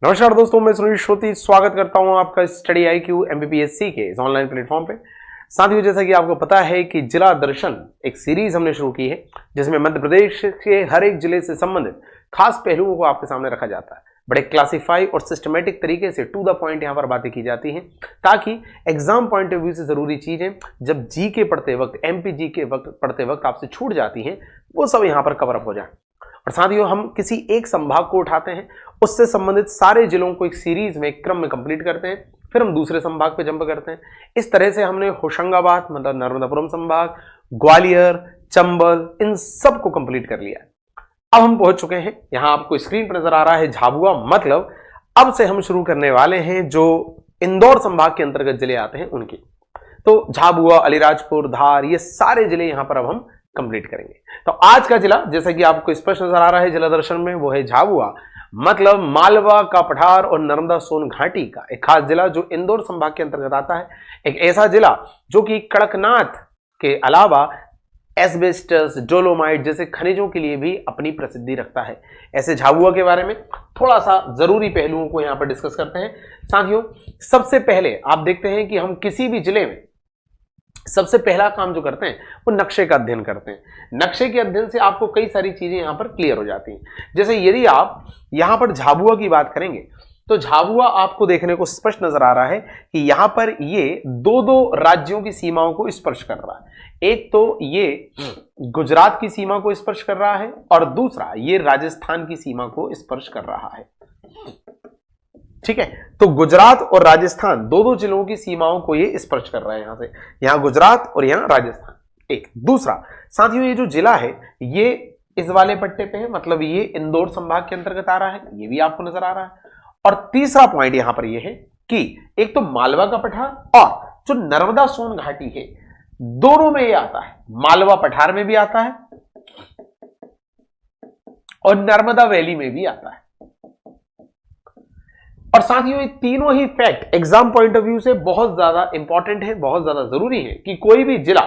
नमस्कार दोस्तों, मैं सुनील श्रोती स्वागत करता हूं आपका स्टडी IQ MPPSC के इस ऑनलाइन प्लेटफॉर्म पे। साथियों, जैसा कि आपको पता है कि जिला दर्शन एक सीरीज हमने शुरू की है जिसमें मध्य प्रदेश के हर एक जिले से संबंधित खास पहलुओं को आपके सामने रखा जाता है। बड़े क्लासिफाई और सिस्टमेटिक तरीके से टू द पॉइंट यहाँ पर बातें की जाती हैं ताकि एग्जाम पॉइंट ऑफ व्यू से जरूरी चीजें जब जी के पढ़ते वक्त, MP के वक्त पढ़ते वक्त आपसे छूट जाती हैं, वो सब यहाँ पर कवर अप हो जाए। और साथियों, हम किसी एक संभाग को उठाते हैं, उससे संबंधित सारे जिलों को एक सीरीज में, एक क्रम में कंप्लीट करते हैं, फिर हम दूसरे संभाग पे जंप करते हैं। इस तरह से हमने होशंगाबाद मतलब नर्मदापुरम संभाग, ग्वालियर, चंबल, इन सब को कंप्लीट कर लिया है। अब हम पहुंच चुके हैं, यहां आपको स्क्रीन पर नजर आ रहा है झाबुआ, मतलब अब से हम शुरू करने वाले हैं जो इंदौर संभाग के अंतर्गत जिले आते हैं उनकी। तो झाबुआ, अलीराजपुर, धार, ये सारे जिले यहां पर अब हम कंप्लीट करेंगे। तो आज का जिला, जैसा कि आपको स्पष्ट नजर आ रहा है जिला दर्शन में, वो है झाबुआ, मतलब मालवा का पठार और नर्मदा सोन घाटी का एक खास जिला जो इंदौर संभाग के अंतर्गत आता है। एक ऐसा जिला जो कि कड़कनाथ के अलावा एस्बेस्टस, डोलोमाइट जैसे खनिजों के लिए भी अपनी प्रसिद्धि रखता है। ऐसे झाबुआ के बारे में थोड़ा सा जरूरी पहलुओं को यहां पर डिस्कस करते हैं। साथियों, सबसे पहले आप देखते हैं कि हम किसी भी जिले में सबसे पहला काम जो करते हैं वो नक्शे का अध्ययन करते हैं। नक्शे के अध्ययन से आपको कई सारी चीजें यहां पर क्लियर हो जाती हैं। जैसे यदि आप यहां पर झाबुआ की बात करेंगे तो झाबुआ आपको देखने को स्पष्ट नजर आ रहा है कि यहां पर ये दो राज्यों की सीमाओं को स्पर्श कर रहा है। एक तो ये गुजरात की सीमा को स्पर्श कर रहा है और दूसरा ये राजस्थान की सीमा को स्पर्श कर रहा है। ठीक है, तो गुजरात और राजस्थान दो जिलों की सीमाओं को ये स्पर्श कर रहा है। यहां से यहां गुजरात और यहां राजस्थान। एक दूसरा, साथियों, ये जो जिला है ये इस वाले पट्टे पे है, मतलब ये इंदौर संभाग के अंतर्गत आ रहा है, ये भी आपको नजर आ रहा है। और तीसरा पॉइंट यहां पर ये है कि एक तो मालवा का पठार और जो नर्मदा सोन घाटी है, दोनों में ये आता है। मालवा पठार में भी आता है और नर्मदा वैली में भी आता है। और साथियों, ये तीनों ही fact exam point of view से बहुत ज्यादा इंपॉर्टेंट है, बहुत ज्यादा जरूरी है कि कोई भी जिला,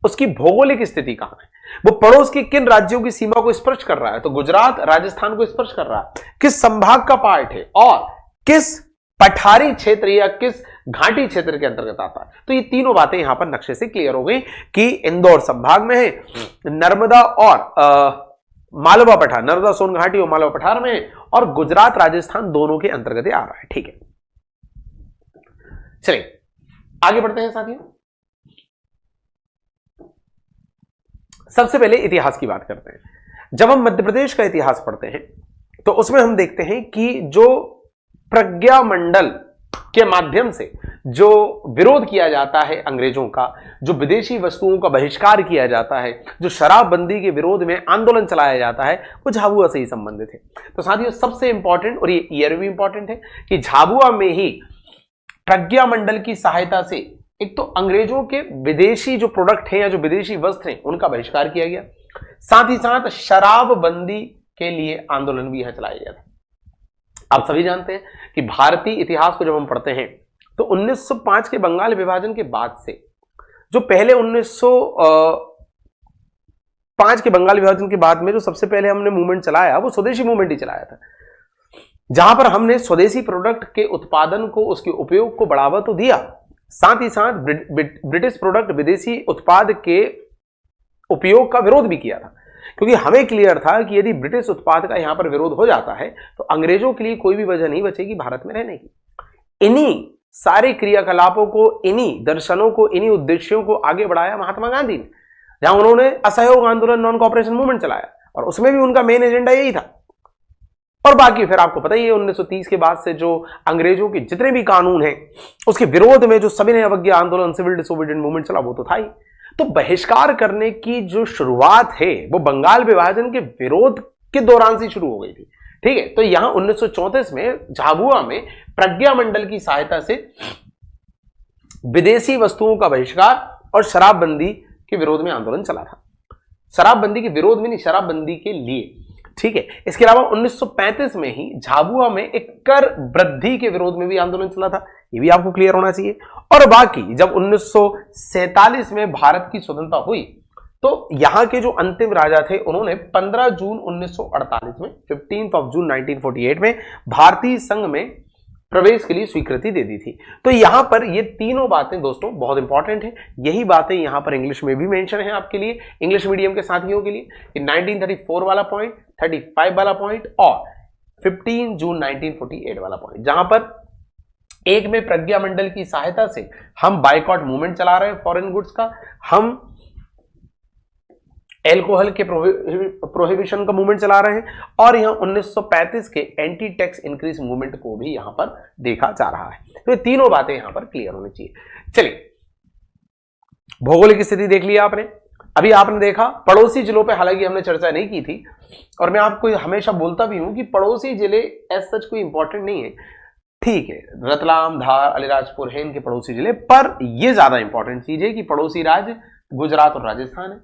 उसकी भौगोलिक स्थिति कहां है, वो पड़ोस के किन राज्यों की सीमा को स्पर्श कर रहा है। तो गुजरात राजस्थान को स्पर्श कर रहा है, किस संभाग का पार्ट है और किस पठारी क्षेत्र या किस घाटी क्षेत्र के अंतर्गत आता है। तो ये तीनों बातें यहां पर नक्शे से क्लियर हो गई कि इंदौर संभाग में है, नर्मदा और मालवा पठार, नर्मदा सोन घाटी और मालवा पठार में, और गुजरात राजस्थान दोनों के अंतर्गत आ रहा है। ठीक है, चलिए आगे बढ़ते हैं साथियों। सबसे पहले इतिहास की बात करते हैं। जब हम मध्य प्रदेश का इतिहास पढ़ते हैं तो उसमें हम देखते हैं कि जो प्रज्ञा मंडल के माध्यम से जो विरोध किया जाता है अंग्रेजों का, जो विदेशी वस्तुओं का बहिष्कार किया जाता है, जो शराबबंदी के विरोध में आंदोलन चलाया जाता है, वो झाबुआ से ही संबंधित है। तो साथियों, सबसे इंपॉर्टेंट, और ये ईयर भी इंपॉर्टेंट है, कि झाबुआ में ही प्रज्ञा मंडल की सहायता से एक तो अंग्रेजों के विदेशी जो प्रोडक्ट हैं या जो विदेशी वस्त्र हैं उनका बहिष्कार किया गया, साथ ही साथ शराबबंदी के लिए आंदोलन भी यहां चलाया गया था। आप सभी जानते हैं कि भारतीय इतिहास को जब हम पढ़ते हैं तो 1905 के बंगाल विभाजन के बाद से जो पहले 1905 के बंगाल विभाजन के बाद में जो सबसे पहले हमने मूवमेंट चलाया वो स्वदेशी मूवमेंट ही चलाया था, जहां पर हमने स्वदेशी प्रोडक्ट के उत्पादन को, उसके उपयोग को बढ़ावा तो दिया, साथ ही साथ ब्रिटिश प्रोडक्ट, विदेशी उत्पाद के उपयोग का विरोध भी किया था। क्योंकि हमें क्लियर था कि यदि ब्रिटिश उत्पाद का यहां पर विरोध हो जाता है तो अंग्रेजों के लिए कोई भी वजह नहीं बचेगी भारत में रहने की। इन्हीं सारे क्रियाकलापों को, इन्हीं दर्शनों को, इन्हीं उद्देश्यों को आगे बढ़ाया महात्मा गांधी ने, जहां उन्होंने असहयोग आंदोलन, नॉन कॉपरेशन मूवमेंट चलाया और उसमें भी उनका मेन एजेंडा यही था। और बाकी फिर आपको पता ही है 1930 के बाद से जो अंग्रेजों के जितने भी कानून हैं उसके विरोध में जो सविनय अवज्ञा आंदोलन, सिविल डिसोबीडिएंट मूवमेंट चला, वो तो था ही। तो बहिष्कार करने की जो शुरुआत है वो बंगाल विभाजन के विरोध के दौरान से शुरू हो गई थी। ठीक है, तो यहां 1934 में झाबुआ में प्रज्ञा मंडल की सहायता से विदेशी वस्तुओं का बहिष्कार और शराबबंदी के विरोध में आंदोलन चला था। शराबबंदी के विरोध में नहीं, शराबबंदी के लिए। ठीक है, इसके अलावा 1935 में ही झाबुआ में एक कर वृद्धि के विरोध में भी आंदोलन चला था, ये भी आपको क्लियर होना चाहिए। और बाकी जब 1947 में भारत की स्वतंत्रता हुई तो यहां के जो अंतिम राजा थे उन्होंने 15 जून 1948 में 15th of June 1948 में भारतीय संघ में प्रवेश के लिए स्वीकृति दे दी थी। तो यहां पर ये तीनों बातें दोस्तों बहुत इंपॉर्टेंट है। यही बातें यहां पर इंग्लिश में भी मेंशन है आपके लिए, इंग्लिश मीडियम के साथियों के लिए, कि 1934 वाला पॉइंट, 35 वाला पॉइंट और 15 जून 1948 वाला पॉइंट, जहां पर एक में प्रज्ञा मंडल की सहायता से हम बाइकॉट मूवमेंट चला रहे हैं फॉरेन गुड्स का, हम एल्कोहल के प्रोहिबिशन का मूवमेंट चला रहे हैं, और यहां 1935 के एंटी टैक्स इंक्रीज मूवमेंट को भी यहां पर देखा जा रहा है। तो ये तीनों बातें यहां पर क्लियर होनी चाहिए। चलिए, भौगोलिक स्थिति देख लिया आपने। अभी आपने देखा पड़ोसी जिलों पे हालांकि हमने चर्चा नहीं की थी, और मैं आपको हमेशा बोलता भी हूं कि पड़ोसी जिले एज सच कोई इंपॉर्टेंट नहीं है, ठीक है, रतलाम, धार, अलीराजपुर है इनके पड़ोसी जिले, पर यह ज्यादा इंपॉर्टेंट चीज है कि पड़ोसी राज्य गुजरात और राजस्थान है,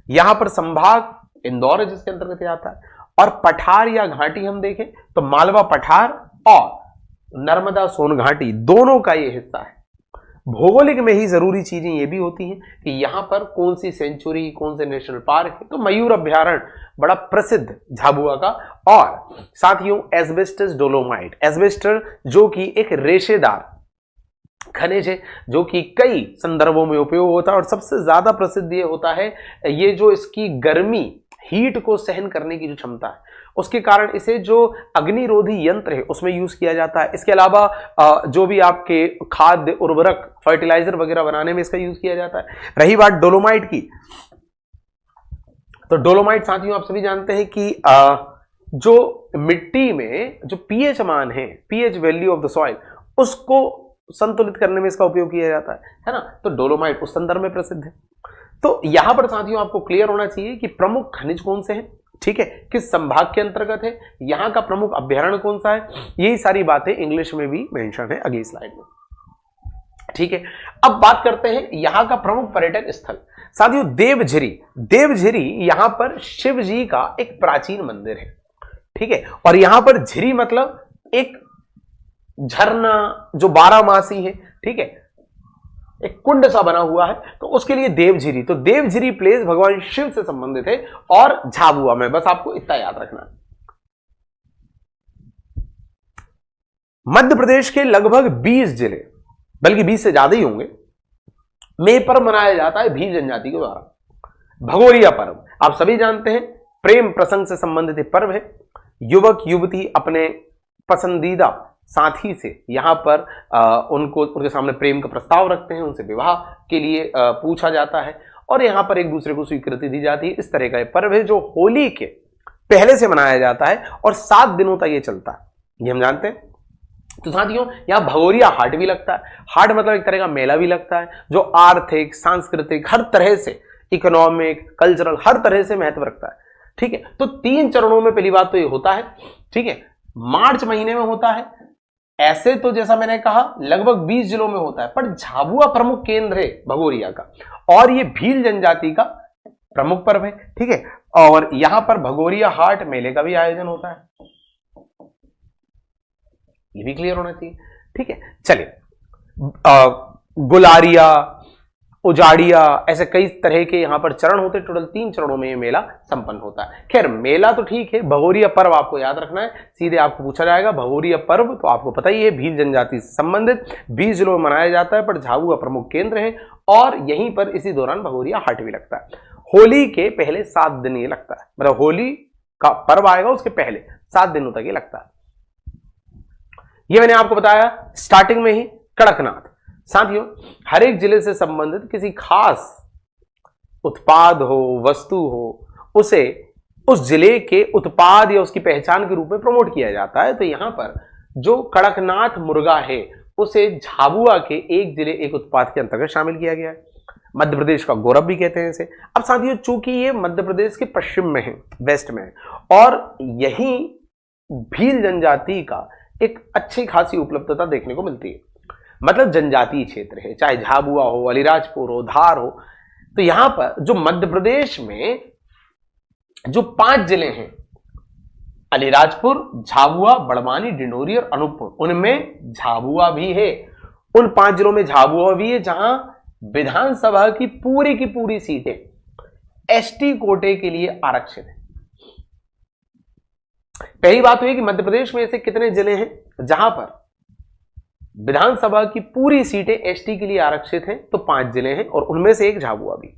यहां पर संभाग इंदौर है जिसके अंतर्गत आता है, और पठार या घाटी हम देखें तो मालवा पठार और नर्मदा सोन घाटी दोनों का ये हिस्सा है। भौगोलिक में ही जरूरी चीजें ये भी होती हैं कि यहां पर कौन सी सेंचुरी, कौन से नेशनल पार्क है। तो मयूर अभ्यारण्य बड़ा प्रसिद्ध झाबुआ का, और साथियों एस्बेस्टस डोलोमाइट, एस्बेस्टर जो कि एक रेशेदार खनिज है जो कि कई संदर्भों में उपयोग होता है, और सबसे ज्यादा प्रसिद्ध ये होता है ये जो इसकी गर्मी, हीट को सहन करने की जो क्षमता है, उसके कारण इसे जो अग्निरोधी यंत्र है उसमें यूज किया जाता है। इसके अलावा जो भी आपके खाद्य उर्वरक, फर्टिलाइजर वगैरह बनाने में इसका यूज किया जाता है। रही बात डोलोमाइट की, तो डोलोमाइट साथियों आप सभी जानते हैं कि जो मिट्टी में जो पीएच मान है, pH value of the soil, उसको संतुलित करने में इसका उपयोग किया जाता है ना। तो डोलोमाइट उस संदर्भ में प्रसिद्ध है। तो यहां पर साथियों आपको क्लियर होना चाहिए कि प्रमुख खनिज कौन से हैं, ठीक है, किस संभाग के अंतर्गत है, यहां का प्रमुख अभ्यारण्य कौन सा है, यही सारी बातें इंग्लिश में भी मेंशन है अगली स्लाइड में, ठीक है। अब बात करते हैं यहां का प्रमुख पर्यटक स्थल। साथियों देवझरी, देवझरी यहां पर शिव जी का एक प्राचीन मंदिर है, ठीक है, और यहां पर झिरी मतलब एक झरना जो 12 मासी है, ठीक है, एक कुंड सा बना हुआ है, तो उसके लिए देवझरी। तो देवझरी प्लेस भगवान शिव से संबंधित है, और झाबुआ में, बस आपको इतना याद रखना है। मध्य प्रदेश के लगभग 20 जिले, बल्कि 20 से ज्यादा ही होंगे, में पर्व मनाया जाता है भील जनजाति के द्वारा। भगोरिया पर्व आप सभी जानते हैं, प्रेम प्रसंग से संबंधित पर्व है। युवक युवती अपने पसंदीदा साथी से यहां पर उनके सामने प्रेम का प्रस्ताव रखते हैं, उनसे विवाह के लिए पूछा जाता है, और यहां पर एक दूसरे को स्वीकृति दी जाती है। इस तरह का पर्व है जो होली के पहले से मनाया जाता है और 7 दिनों तक ये चलता है, ये हम जानते हैं। तो साथियों यहां भगोरिया हाट भी लगता है। हाट मतलब एक तरह का मेला भी लगता है जो आर्थिक, सांस्कृतिक, हर तरह से, इकोनॉमिक, कल्चरल, हर तरह से महत्व रखता है, ठीक है। तो 3 चरणों में पहली बात तो ये होता है, ठीक है, मार्च महीने में होता है। ऐसे तो जैसा मैंने कहा लगभग 20 जिलों में होता है, पर झाबुआ प्रमुख केंद्र है भगोरिया का, और ये भील जनजाति का प्रमुख पर्व है, ठीक है। और यहां पर भगोरिया हाट मेले का भी आयोजन होता है, ये भी क्लियर होना चाहिए, ठीक है। चलिए, गुलारिया, उजाड़िया, ऐसे कई तरह के यहां पर चरण होते हैं। टोटल 3 चरणों में ये मेला संपन्न होता है। खैर मेला तो ठीक है, भगोरिया पर्व आपको याद रखना है, सीधे आपको पूछा जाएगा। भगोरिया पर्व तो आपको पता ही है, भील जनजाति से संबंधित 20 जिलों में मनाया जाता है, पर झाबुआ प्रमुख केंद्र है, और यहीं पर इसी दौरान भगोरिया हाट भी लगता है। होली के पहले 7 दिन ये लगता है, मतलब होली का पर्व आएगा उसके पहले 7 दिनों तक ये लगता है। ये मैंने आपको बताया स्टार्टिंग में ही। कड़कनाथ साथियों हर एक जिले से संबंधित किसी खास उत्पाद हो, वस्तु हो, उसे उस जिले के उत्पाद या उसकी पहचान के रूप में प्रमोट किया जाता है। तो यहां पर जो कड़कनाथ मुर्गा है उसे झाबुआ के एक जिले एक उत्पाद के अंतर्गत शामिल किया गया है। मध्य प्रदेश का गौरव भी कहते हैं इसे। अब साथियों चूंकि ये मध्य प्रदेश के पश्चिम में है, वेस्ट में है, और यही भील जनजाति का एक अच्छी खासी उपलब्धता देखने को मिलती है। मतलब जनजातीय क्षेत्र है, चाहे झाबुआ हो, अलीराजपुर हो, धार हो। तो यहां पर जो मध्य प्रदेश में जो 5 जिले हैं, अलीराजपुर, झाबुआ, बड़वानी, डिंडोरी और अनूपपुर, उनमें झाबुआ भी है। उन 5 जिलों में झाबुआ भी है जहां विधानसभा की पूरी सीटें एसटी कोटे के लिए आरक्षित है। पहली बात हुई कि मध्य प्रदेश में ऐसे कितने जिले हैं जहां पर विधानसभा की पूरी सीटें एसटी के लिए आरक्षित हैं, तो 5 जिले हैं और उनमें से एक झाबुआ भी।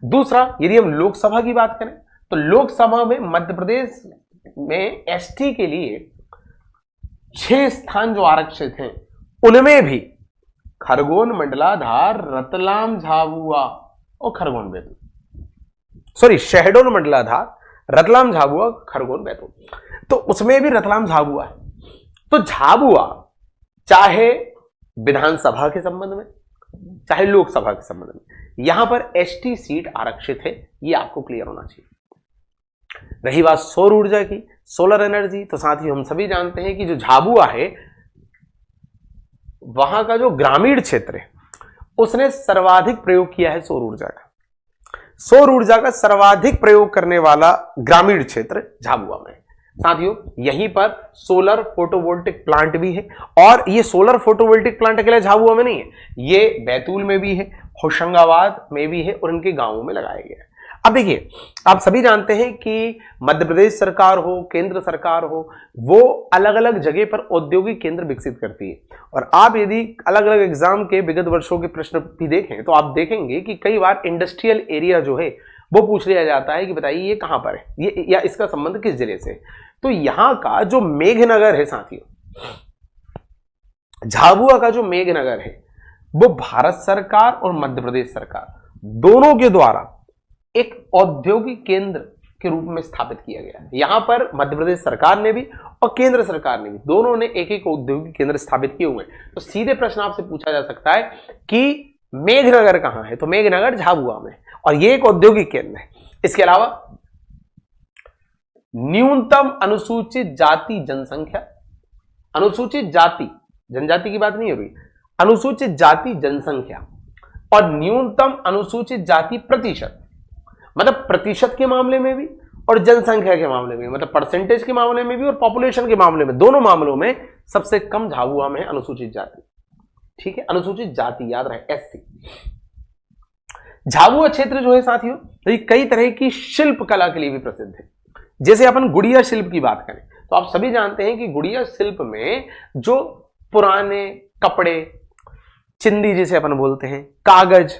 दूसरा, यदि हम लोकसभा की बात करें तो लोकसभा में मध्य प्रदेश में एसटी के लिए 6 स्थान जो आरक्षित हैं, उनमें भी खरगोन, मंडलाधार, रतलाम, झाबुआ और खरगोन बैतूल, सॉरी शहडोल, मंडलाधार, रतलाम, झाबुआ, खरगोन, बैतूल, तो उसमें भी रतलाम झाबुआ है। तो झाबुआ चाहे विधानसभा के संबंध में चाहे लोकसभा के संबंध में यहां पर एसटी सीट आरक्षित है, यह आपको क्लियर होना चाहिए। रही बात सौर ऊर्जा की, सोलर एनर्जी, तो साथ ही हम सभी जानते हैं कि जो झाबुआ है वहां का जो ग्रामीण क्षेत्र है उसने सर्वाधिक प्रयोग किया है सौर ऊर्जा का। सौर ऊर्जा का सर्वाधिक प्रयोग करने वाला ग्रामीण क्षेत्र झाबुआ में। साथियों, यहीं पर सोलर फोटोवोल्टिक प्लांट भी है, और ये सोलर फोटोवोल्टिक प्लांट अकेले झाबुआ में नहीं है, ये बैतूल में भी है, होशंगाबाद में भी है और इनके गांवों में लगाया गया है। अब देखिए, आप सभी जानते हैं कि मध्य प्रदेश सरकार हो, केंद्र सरकार हो, वो अलग अलग जगह पर औद्योगिक केंद्र विकसित करती है। और आप यदि अलग अलग एग्जाम के विगत वर्षों के प्रश्न भी देखें तो आप देखेंगे कि कई बार इंडस्ट्रियल एरिया जो है वो पूछ लिया जाता है कि बताइए ये कहां पर है, ये या इसका संबंध किस जिले से। तो यहां का जो मेघनगर है साथियों, झाबुआ का जो मेघनगर है, वो भारत सरकार और मध्य प्रदेश सरकार दोनों के द्वारा एक औद्योगिक केंद्र के रूप में स्थापित किया गया है। यहां पर मध्य प्रदेश सरकार ने भी और केंद्र सरकार ने भी, दोनों ने एक एक औद्योगिक केंद्र स्थापित किए हुए हैं। तो सीधे प्रश्न आपसे पूछा जा सकता है कि मेघनगर कहां है, तो मेघनगर झाबुआ में, और यह एक औद्योगिक केंद्र है। इसके अलावा न्यूनतम अनुसूचित जाति जनसंख्या, अनुसूचित जाति, जनजाति की बात नहीं हो रही, अनुसूचित जाति जनसंख्या, और न्यूनतम अनुसूचित जाति प्रतिशत, मतलब प्रतिशत के मामले में भी और जनसंख्या के मामले में, मतलब परसेंटेज के मामले में भी और पॉपुलेशन के मामले में, दोनों मामलों में सबसे कम झाबुआ में है अनुसूचित जाति। ठीक है, अनुसूचित जाति याद रहे, एससी। झाबुआ क्षेत्र जो है साथियों, तो ये कई तरह की शिल्प कला के लिए भी प्रसिद्ध है। जैसे अपन गुड़िया शिल्प की बात करें तो आप सभी जानते हैं कि गुड़िया शिल्प में जो पुराने कपड़े, चिंदी जिसे अपन बोलते हैं, कागज,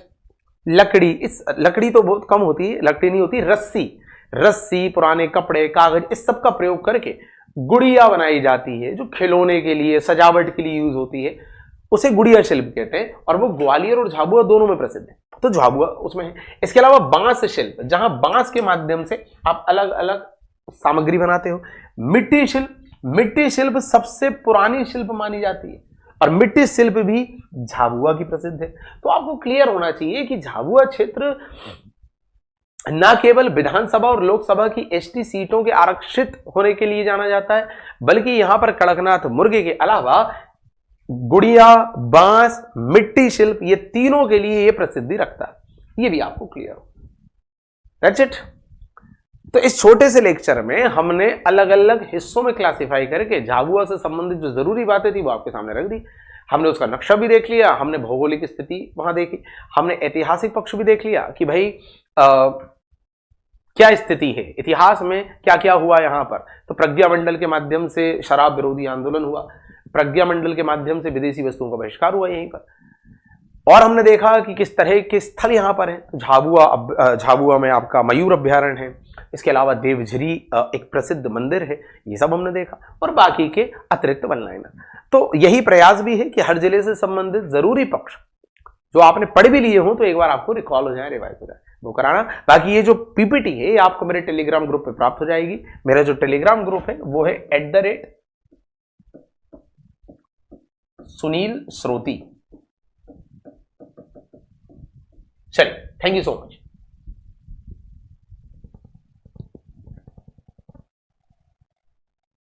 लकड़ी, इस लकड़ी तो बहुत कम होती है, लकड़ी नहीं होती, रस्सी, पुराने कपड़े, कागज, इस सब का प्रयोग करके गुड़िया बनाई जाती है, जो खिलौने के लिए, सजावट के लिए यूज होती है, उसे गुड़िया शिल्प कहते हैं। और वो ग्वालियर और झाबुआ दोनों में प्रसिद्ध है, तो झाबुआ उसमें है। इसके अलावा बांस शिल्प, जहां बांस के माध्यम से आप अलग अलग सामग्री बनाते हो। मिट्टी शिल्प सबसे पुरानी शिल्प मानी जाती है और मिट्टी शिल्प भी झाबुआ की प्रसिद्ध है। तो आपको क्लियर होना चाहिए कि झाबुआ क्षेत्र न केवल विधानसभा और लोकसभा की एसटी सीटों के आरक्षित होने के लिए जाना जाता है, बल्कि यहां पर कड़कनाथ मुर्गे के अलावा गुड़िया, बांस, मिट्टी शिल्प, ये तीनों के लिए ये प्रसिद्धि रखता है। ये भी आपको क्लियर हो। That's it. तो इस छोटे से लेक्चर में हमने अलग अलग हिस्सों में क्लासिफाई करके झाबुआ से संबंधित जो जरूरी बातें थी वो आपके सामने रख दी। हमने उसका नक्शा भी देख लिया, हमने भौगोलिक स्थिति वहां देखी, हमने ऐतिहासिक पक्ष भी देख लिया कि भाई क्या स्थिति है, इतिहास में क्या क्या हुआ यहां पर। तो प्रज्ञा मंडल के माध्यम से शराब विरोधी आंदोलन हुआ, प्रज्ञा मंडल के माध्यम से विदेशी वस्तुओं का बहिष्कार हुआ यहीं पर, और हमने देखा कि किस तरह के स्थल यहां पर है। झाबुआ में आपका मयूर अभ्यारण्य है, इसके अलावा देवझरी एक प्रसिद्ध मंदिर है, ये सब हमने देखा, और बाकी के अतिरिक्त वन लाइनर। तो यही प्रयास भी है कि हर जिले से संबंधित जरूरी पक्ष जो आपने पढ़ भी लिए हो तो एक बार आपको रिकॉल हो जाए, रिवाइज हो जाए, वो कराना। बाकी ये जो पीपीटी है ये आपको मेरे टेलीग्राम ग्रुप पे प्राप्त हो जाएगी। मेरा जो टेलीग्राम ग्रुप है वो है @सुनील श्रोती। चलिए, थैंक यू सो मच।